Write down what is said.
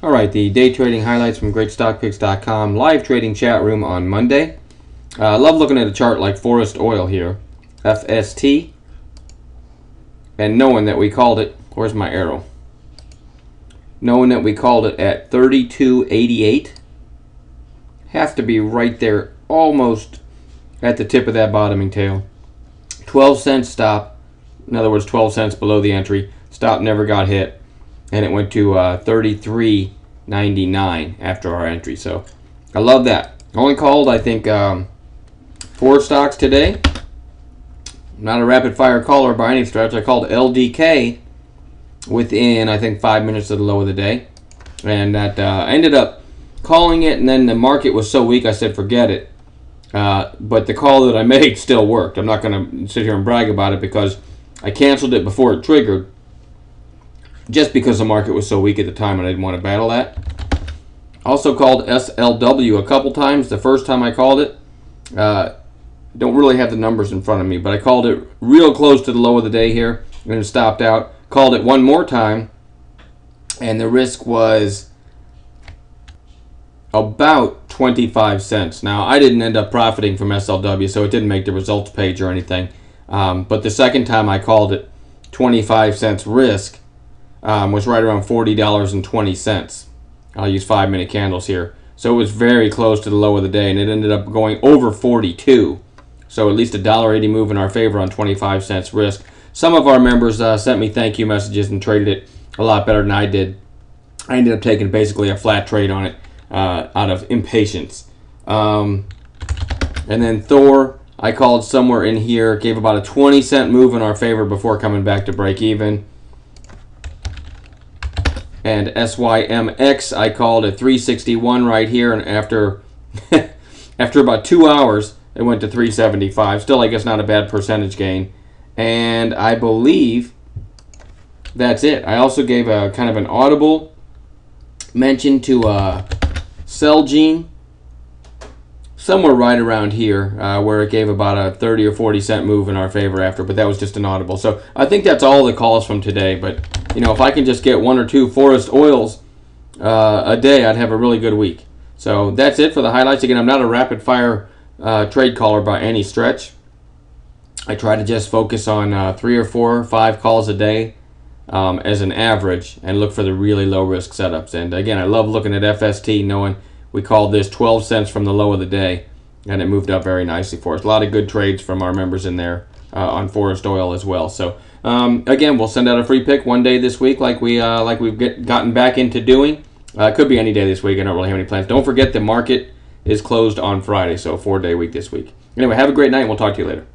All right, the day trading highlights from GreatStockPicks.com live trading chat room on Monday. I love looking at a chart like Forest Oil here, FST, and knowing that we called it, where's my arrow? Knowing that we called it at 32.88, have to be right there, almost at the tip of that bottoming tail. 12 cent stop, in other words 12 cents below the entry. Stop never got hit, and it went to 33.99 after our entry. So I love that. Only called, I think, 4 stocks today. Not a rapid fire caller by any stretch. I called LDK within, I think, 5 minutes of the low of the day, and that I ended up calling it, and then the market was so weak I said forget it. But the call that I made still worked. I'm not going to sit here and brag about it because I canceled it before it triggered, just because the market was so weak at the time and I didn't want to battle that. Also called SLW a couple times. The first time I called it, don't really have the numbers in front of me, but I called it real close to the low of the day here and it stopped out. Called it one more time, and the risk was about 25 cents. Now, I didn't end up profiting from SLW, so it didn't make the results page or anything. But the second time I called it, 25 cents risk was right around $40.20. I'll use 5-minute candles here. So it was very close to the low of the day, and it ended up going over 42. So at least a $1.80 move in our favor on 25 cents risk. Some of our members sent me thank you messages and traded it a lot better than I did. I ended up taking basically a flat trade on it out of impatience. And then Thor, I called somewhere in here, gave about a 20-cent move in our favor before coming back to break even. And SYMX, I called at 361 right here, and after after about 2 hours, it went to 375. Still, I guess not a bad percentage gain. And I believe that's it. I also gave a kind of an audible mention to Celgene, somewhere right around here, where it gave about a 30 or 40 cent move in our favor after, but that was just an audible. So I think that's all the calls from today. But you know, if I can just get 1 or 2 Forest Oils a day, I'd have a really good week. So that's it for the highlights. Again, I'm not a rapid fire trade caller by any stretch. I try to just focus on 3 or 4 or 5 calls a day as an average and look for the really low risk setups. And again, I love looking at FST, knowing we called this 12 cents from the low of the day, and it moved up very nicely for us. A lot of good trades from our members in there on Forest Oil as well. So again, we'll send out a free pick one day this week, like we've gotten back into doing. It could be any day this week. I don't really have any plans. Don't forget the market is closed on Friday, so a 4-day week this week. Anyway, have a great night, and we'll talk to you later.